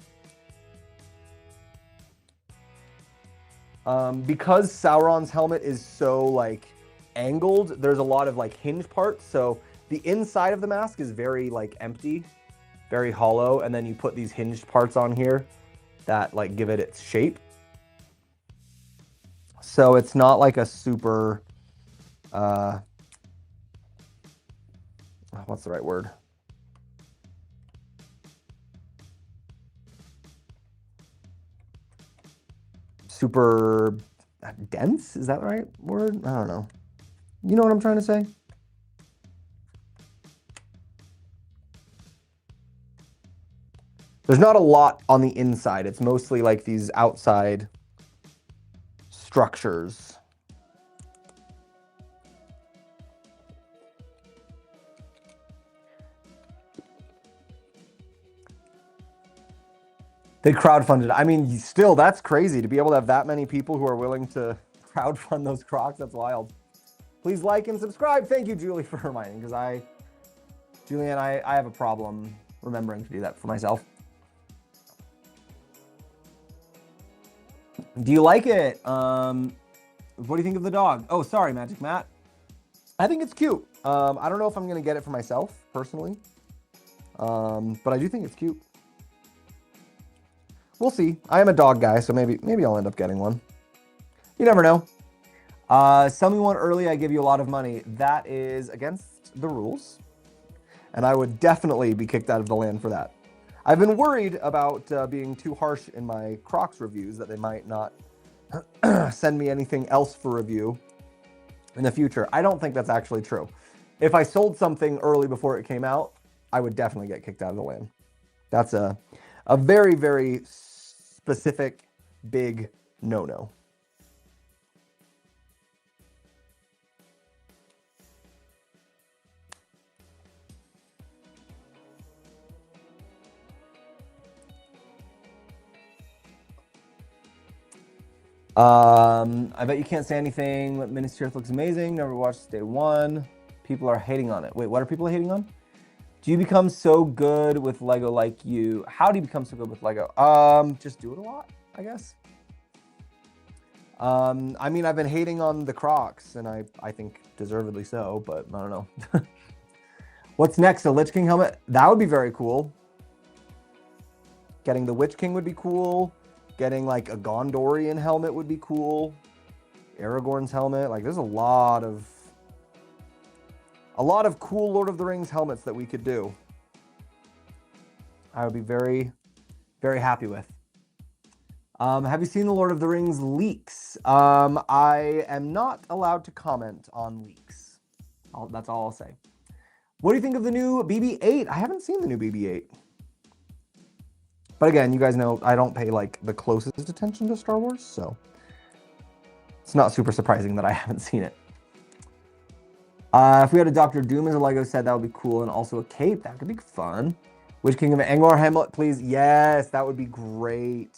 Because Sauron's helmet is so angled. There's a lot of like hinge parts. So the inside of the mask is very like empty, very hollow. And then you put these hinged parts on here that like give it its shape. So it's not like a super, what's the right word? Super dense? Is that the right word? I don't know. You know what I'm trying to say? There's not a lot on the inside. It's mostly like these outside structures. They crowdfunded. I mean, still, that's crazy to be able to have that many people who are willing to crowdfund those Crocs. That's wild. Please like and subscribe. Thank you, Julie, for reminding, because Julie and I have a problem remembering to do that for myself. Do you like it? What do you think of the dog? Oh, sorry, Magic Matt. I think it's cute. I don't know if I'm going to get it for myself, personally. But I do think it's cute. We'll see. I am a dog guy, so maybe I'll end up getting one. You never know. Sell me one early, I give you a lot of money. That is against the rules. And I would definitely be kicked out of the land for that. I've been worried about being too harsh in my Crocs reviews, that they might not send me anything else for review in the future. I don't think that's actually true. If I sold something early before it came out, I would definitely get kicked out of the land. That's a very, very specific, big no-no. I bet you can't say anything. Ministry Earth looks amazing. Never watched day one. People are hating on it. Wait, what are people hating on? Do you become so good with Lego like you? How do you become so good with Lego? Just do it a lot, I guess. I mean, I've been hating on the Crocs, and I think deservedly so, but I don't know. What's next? A Lich King helmet? That would be very cool. Getting the Witch King would be cool. Getting like a Gondorian helmet would be cool. Aragorn's helmet. Like, there's a lot of cool Lord of the Rings helmets that we could do. I would be very, very happy with. Have you seen the Lord of the Rings leaks? I am not allowed to comment on leaks. That's all I'll say. What do you think of the new BB-8? I haven't seen the new BB-8. But again, you guys know I don't pay like the closest attention to Star Wars, so it's not super surprising that I haven't seen it. If we had a Dr. Doom as a Lego set, that would be cool, and also a cape. That could be fun. Witch King of Angmar helmet, please? Yes, that would be great.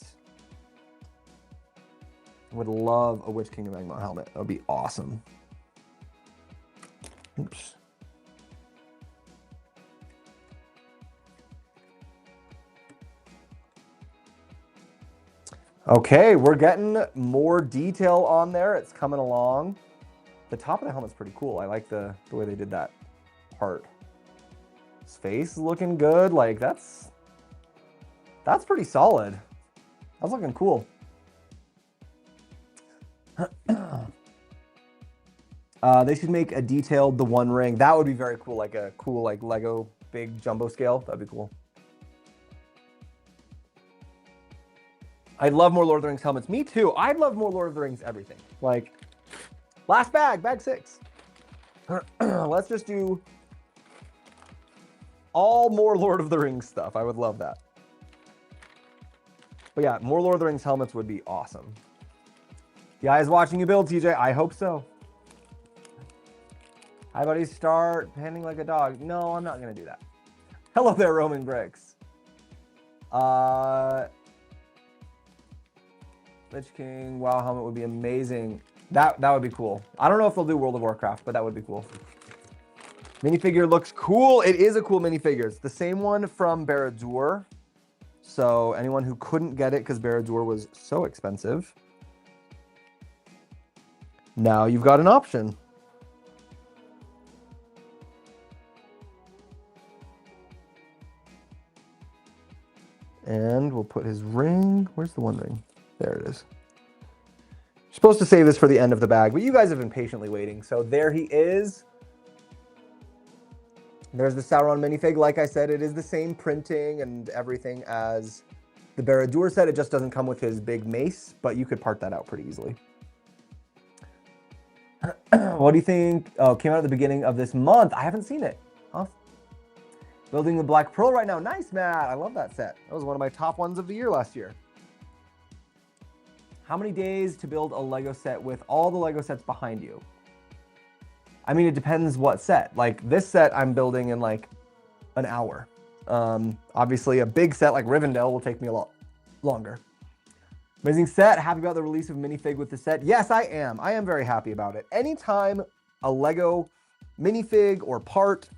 Would love a Witch King of Angmar helmet. That would be awesome. Oops. Okay, we're getting more detail on there. It's coming along. The top of the helmet's pretty cool. I like the way they did that part. His face is looking good. Like, that's pretty solid. That's looking cool. They should make a detailed The One Ring. That would be very cool. Like a cool like Lego big jumbo scale. That'd be cool. I'd love more Lord of the Rings helmets. Me too. I'd love more Lord of the Rings everything. Like, last bag 6. Let's just do all more Lord of the Rings stuff. I would love that. But yeah, more Lord of the Rings helmets would be awesome. The eye is watching you build, TJ. I hope so. Hi, buddy. Start panning like a dog. No, I'm not going to do that. Hello there, Roman Bricks. Lich King, WoW helmet would be amazing. That would be cool. I don't know if they'll do World of Warcraft, but that would be cool. Minifigure looks cool. It is a cool minifigure. It's the same one from Barad-dûr. So anyone who couldn't get it because Barad-dûr was so expensive, now you've got an option. And we'll put his ring. Where's the one ring? There it is. Supposed to save this for the end of the bag, but you guys have been patiently waiting. So there he is. There's the Sauron minifig. Like I said, it is the same printing and everything as the Barad-dûr set. It just doesn't come with his big mace, but you could part that out pretty easily. What do you think? Oh, came out at the beginning of this month. I haven't seen it. Huh? Building the Black Pearl right now. Nice, Matt. I love that set. That was one of my top ones of the year last year. How many days to build a Lego set with all the Lego sets behind you? I mean, it depends what set. Like this set I'm building in like an hour. Obviously a big set like Rivendell will take me a lot longer. Amazing set. Happy about the release of minifig with the set. Yes, I am. I am very happy about it. Anytime a Lego minifig or part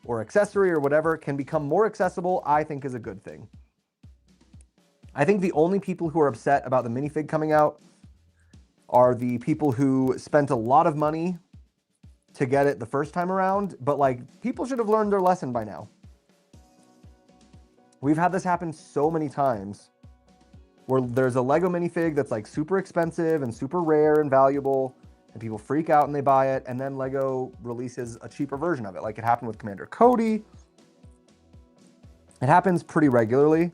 or accessory or whatever can become more accessible, I think is a good thing. I think the only people who are upset about the minifig coming out are the people who spent a lot of money to get it the first time around, but like people should have learned their lesson by now. We've had this happen so many times where there's a Lego minifig that's like super expensive and super rare and valuable, and people freak out and they buy it, and then Lego releases a cheaper version of it. Like it happened with Commander Cody. It happens pretty regularly.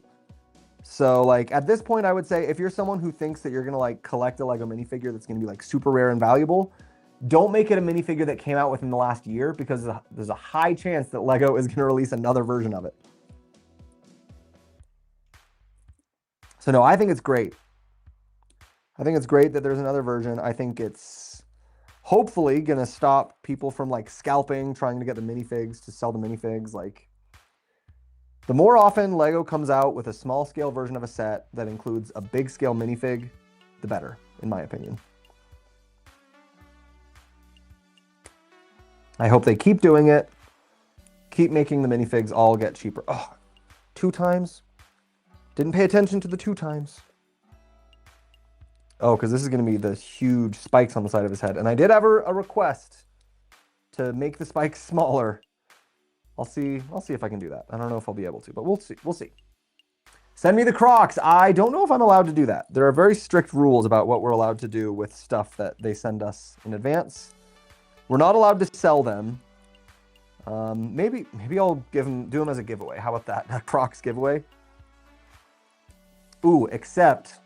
So like at this point, I would say if you're someone who thinks that you're gonna like collect a Lego minifigure that's gonna be like super rare and valuable, don't make it a minifigure that came out within the last year, because there's a high chance that Lego is gonna release another version of it. So no, I think it's great. I think it's great that there's another version. I think it's hopefully gonna stop people from like scalping, trying to get the minifigs to sell the minifigs. Like the more often Lego comes out with a small scale version of a set that includes a big scale minifig, the better, in my opinion. I hope they keep doing it. Keep making the minifigs all get cheaper. Oh, 2 times? Didn't pay attention to the 2 times. Oh, because this is going to be the huge spikes on the side of his head. And I did have a request to make the spikes smaller. I'll see if I can do that. I don't know if I'll be able to, but we'll see. We'll see. Send me the Crocs. I don't know if I'm allowed to do that. There are very strict rules about what we're allowed to do with stuff that they send us in advance. We're not allowed to sell them. Maybe I'll do them as a giveaway. How about that? A Crocs giveaway. Ooh, except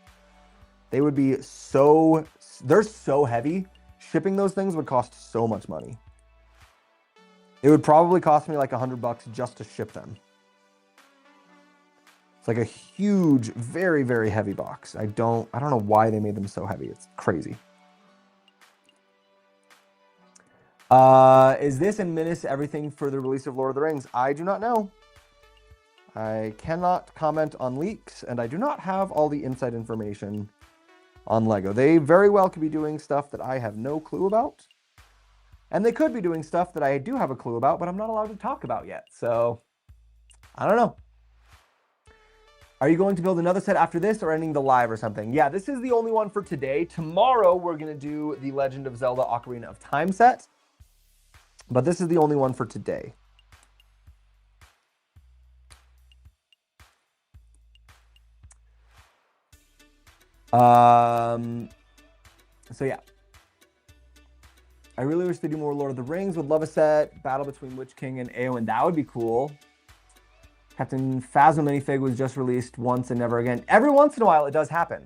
they would be they're so heavy. Shipping those things would cost so much money. It would probably cost me like $100 just to ship them. It's like a huge, very, very heavy box. I don't know why they made them so heavy. It's crazy. Is this and Minas everything for the release of Lord of the Rings? I do not know. I cannot comment on leaks, and I do not have all the inside information on Lego. They very well could be doing stuff that I have no clue about. And they could be doing stuff that I do have a clue about, but I'm not allowed to talk about yet. So, I don't know. Are you going to build another set after this or ending the live or something? Yeah, this is the only one for today. Tomorrow, we're going to do the Legend of Zelda Ocarina of Time set. But this is the only one for today. So yeah. I really wish they do more Lord of the Rings. Would love a set. Battle between Witch King and Eowyn. That would be cool. Captain Phasma minifig was just released once and never again. Every once in a while, it does happen.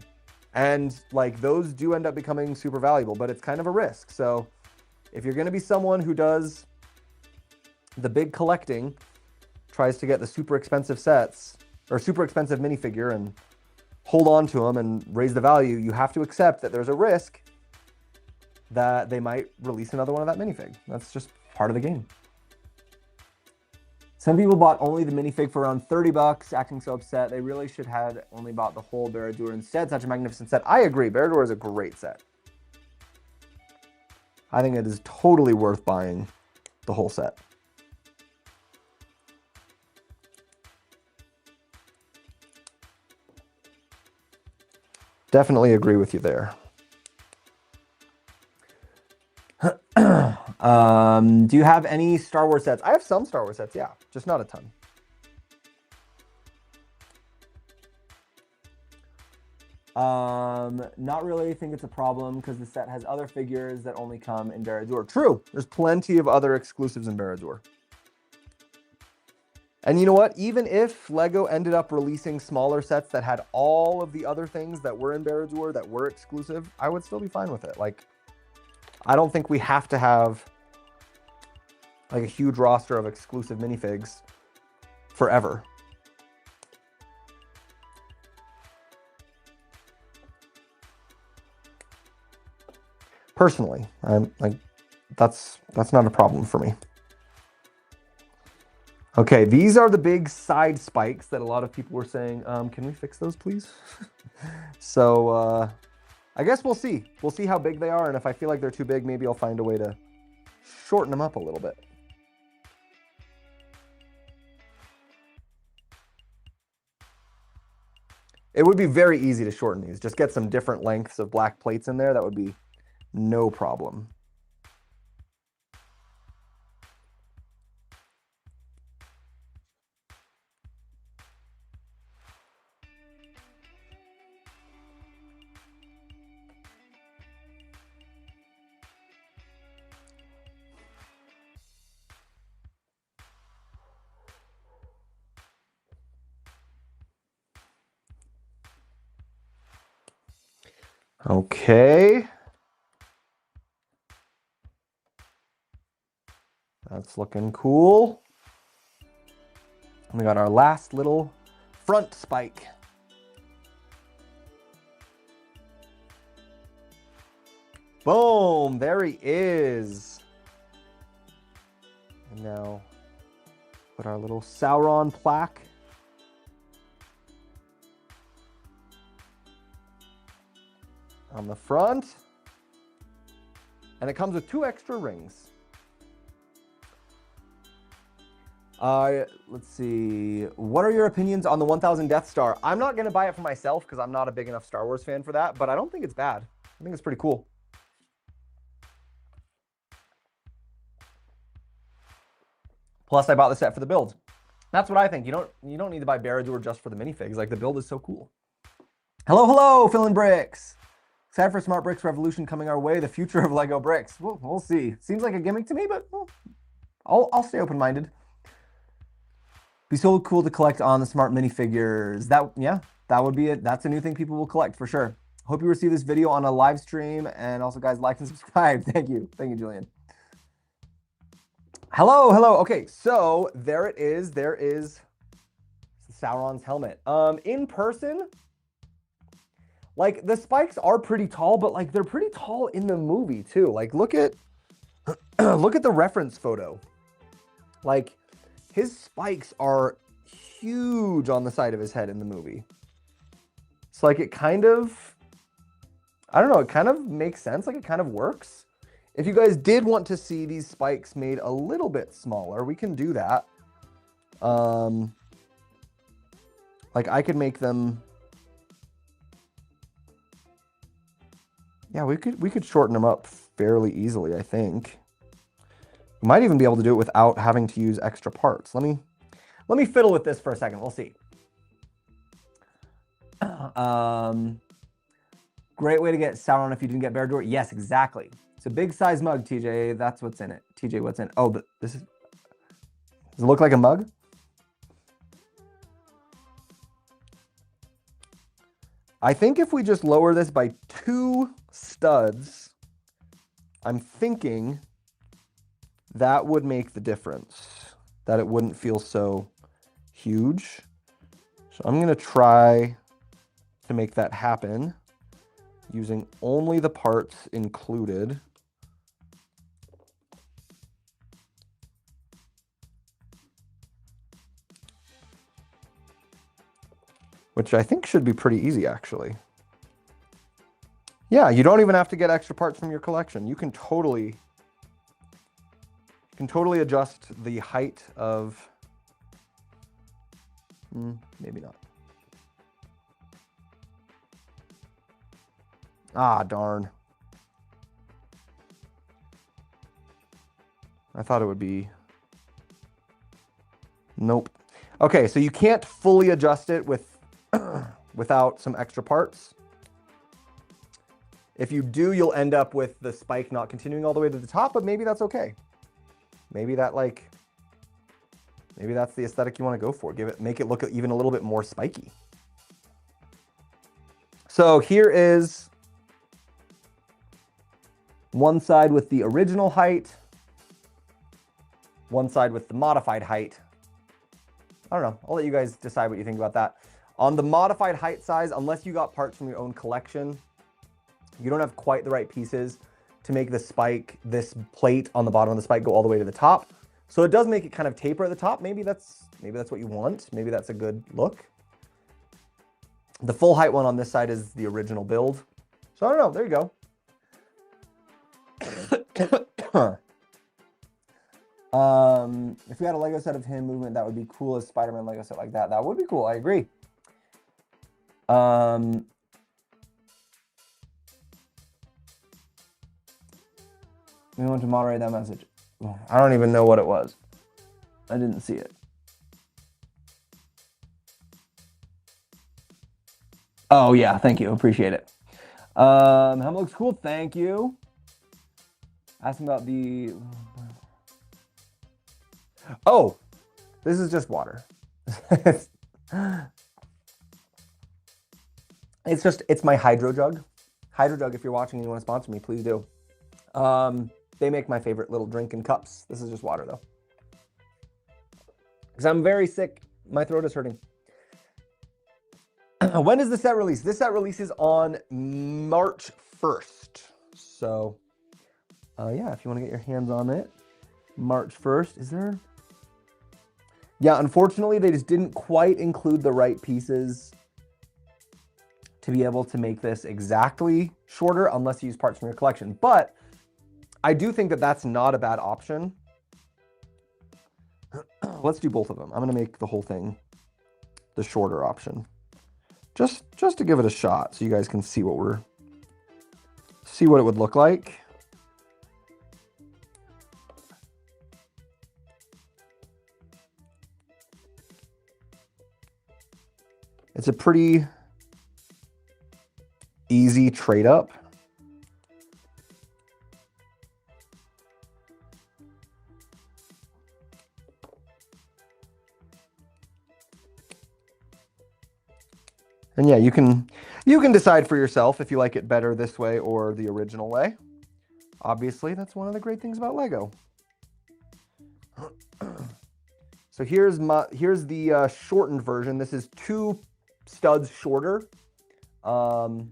And like those do end up becoming super valuable, but it's kind of a risk. So if you're going to be someone who does the big collecting, tries to get the super expensive sets or super expensive minifigure and hold on to them and raise the value, you have to accept that there's a risk that they might release another one of that minifig. That's just part of the game. Some people bought only the minifig for around $30, acting so upset. They really should have only bought the whole Barad-dûr instead. Such a magnificent set. I agree. Barad-dûr is a great set. I think it is totally worth buying the whole set. Definitely agree with you there. Do you have any Star Wars sets? I have some Star Wars sets, yeah, just not a ton. Not really think it's a problem because the set has other figures that only come in Barad-dûr. True. There's plenty of other exclusives in Barad-dûr. And you know what? Even if LEGO ended up releasing smaller sets that had all of the other things that were in Barad-dûr that were exclusive, I would still be fine with it. Like, I don't think we have to have like a huge roster of exclusive minifigs forever. Personally, I'm like, that's not a problem for me. Okay, these are the big side spikes that a lot of people were saying, can we fix those, please? So, I guess we'll see. We'll see how big they are, and if I feel like they're too big, maybe I'll find a way to shorten them up a little bit. It would be very easy to shorten these. Just get some different lengths of black plates in there. That would be no problem. Okay. That's looking cool. We got our last little front spike. Boom, there he is. And now put our little Sauron plaque. On the front. And it comes with 2 extra rings. Let's see. What are your opinions on the 1000 Death Star? I'm not going to buy it for myself because I'm not a big enough Star Wars fan for that, but I don't think it's bad. I think it's pretty cool. Plus, I bought the set for the build. That's what I think. You don't need to buy Barad-dûr just for the minifigs. Like, the build is so cool. Hello, Phil and Bricks. Excited for Smart Bricks Revolution coming our way. The future of Lego bricks. We'll see. Seems like a gimmick to me, but I'll stay open-minded. Be so cool to collect on the Smart minifigures. That would be it. That's a new thing people will collect for sure. Hope you receive this video on a live stream, and also guys, like and subscribe. Thank you, Julian. Hello. Okay, so there it is. There is Sauron's helmet. In person, like the spikes are pretty tall, but like they're pretty tall in the movie too. Like look at look at the reference photo. Like his spikes are huge on the side of his head in the movie. It's like it kind of, I don't know, it kind of makes sense. Like it kind of works. If you guys did want to see these spikes made a little bit smaller, we can do that. Like I could make them. Yeah, we could shorten them up fairly easily, I think. We might even be able to do it without having to use extra parts. Let me fiddle with this for a second. We'll see. Great way to get Sauron if you didn't get Barad-dûr. Yes, exactly. It's a big size mug, TJ. That's what's in it. TJ, what's in it? Oh, but this is... Does it look like a mug? I think if we just lower this by 2 studs, I'm thinking that would make the difference. That it wouldn't feel so huge. So I'm going to try to make that happen using only the parts included. Which I think should be pretty easy, actually. Yeah, you don't even have to get extra parts from your collection. You can totally adjust the height of... maybe not. Ah, darn. I thought it would be... Nope. Okay, so you can't fully adjust it with without some extra parts. If you do, you'll end up with the spike not continuing all the way to the top, but maybe that's okay. Maybe that maybe that's the aesthetic you want to go for. Make it look even a little bit more spiky. So here is one side with the original height, one side with the modified height. I don't know. I'll let you guys decide what you think about that. On the modified height size, unless you got parts from your own collection, you don't have quite the right pieces to make the spike, this plate on the bottom of the spike, go all the way to the top. So it does make it kind of taper at the top. Maybe that's what you want. Maybe that's a good look. The full height one on this side is the original build. So I don't know. There you go. If we had a Lego set of him movement, that would be cool as Spider-Man Lego set like that. That would be cool. I agree. We want to moderate that message. I don't even know what it was. I didn't see it. Oh yeah, thank you. Appreciate it. Helm looks cool. Thank you. Asking about the... Oh, this is just water. It's my hydro jug. Hydro jug, if you're watching and you want to sponsor me, please do. They make my favorite little drinking cups. This is just water though. Because I'm very sick. My throat is hurting. When is the set release? This set releases on March 1st. So, yeah, if you want to get your hands on it, March 1st. Is there? Yeah, unfortunately, they just didn't quite include the right pieces to be able to make this exactly shorter unless you use parts from your collection. But I do think that that's not a bad option. Let's do both of them. I'm going to make the whole thing the shorter option. Just to give it a shot so you guys can see what it would look like. It's a pretty easy trade up. And yeah, you can decide for yourself if you like it better this way or the original way. Obviously, that's one of the great things about Lego. So here's the shortened version. This is 2 studs shorter. Okay,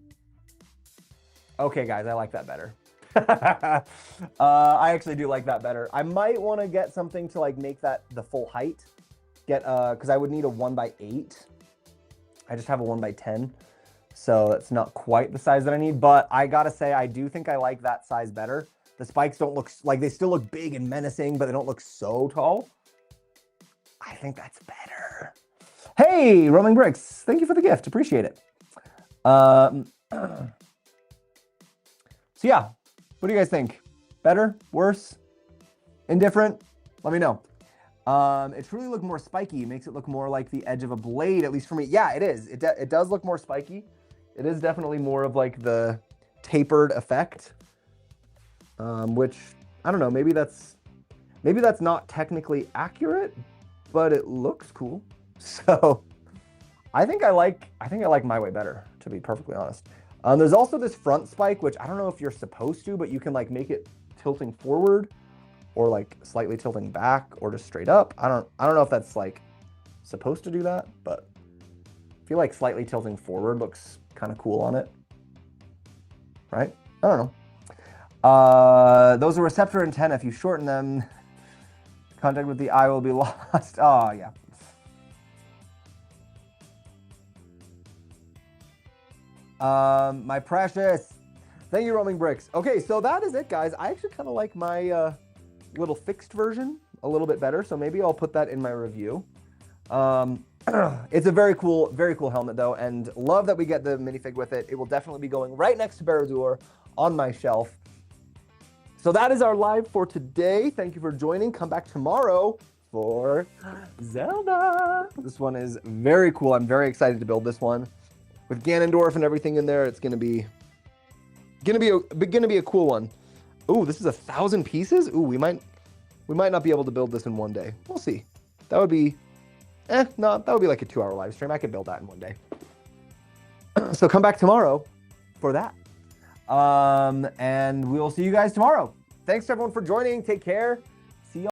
guys, I like that better. I actually do like that better. I might want to get something to like make that the full height. Because I would need a 1x8. I just have a 1x10, so it's not quite the size that I need, but I gotta say, I do think I like that size better. The spikes don't look, like they still look big and menacing, but they don't look so tall. I think that's better. Hey, Roaming Bricks, thank you for the gift, appreciate it. So yeah, what do you guys think? Better, worse, indifferent? Let me know. It truly look more spiky. It makes it look more like the edge of a blade, at least for me. Yeah, it is. It does look more spiky. It is definitely more of like the tapered effect, which I don't know. Maybe that's not technically accurate, but it looks cool. So I think I like my way better, to be perfectly honest. There's also this front spike, which I don't know if you're supposed to, but you can like make it tilting forward, or like slightly tilting back, or just straight up. I don't know if that's like supposed to do that, but I feel like slightly tilting forward looks kind of cool on it, right? I don't know. Those are receptor antenna. If you shorten them, contact with the eye will be lost. Oh yeah. My precious. Thank you, Roaming Bricks. Okay, so that is it, guys. I actually kind of like my little fixed version a little bit better, so maybe I'll put that in my review. It's a very cool helmet though, and love that we get the minifig with it. It will definitely be going right next to Baradur on my shelf. So that is our live for today. Thank you for joining. Come back tomorrow for Zelda. This one is very cool. I'm very excited to build this one with Ganondorf and everything in there. It's gonna be Gonna be a cool one. Ooh, this is 1,000 pieces. Ooh, we might not be able to build this in one day. We'll see. That would be, no, that would be like a 2-hour live stream. I could build that in one day. So come back tomorrow for that. And we'll see you guys tomorrow. Thanks everyone for joining. Take care.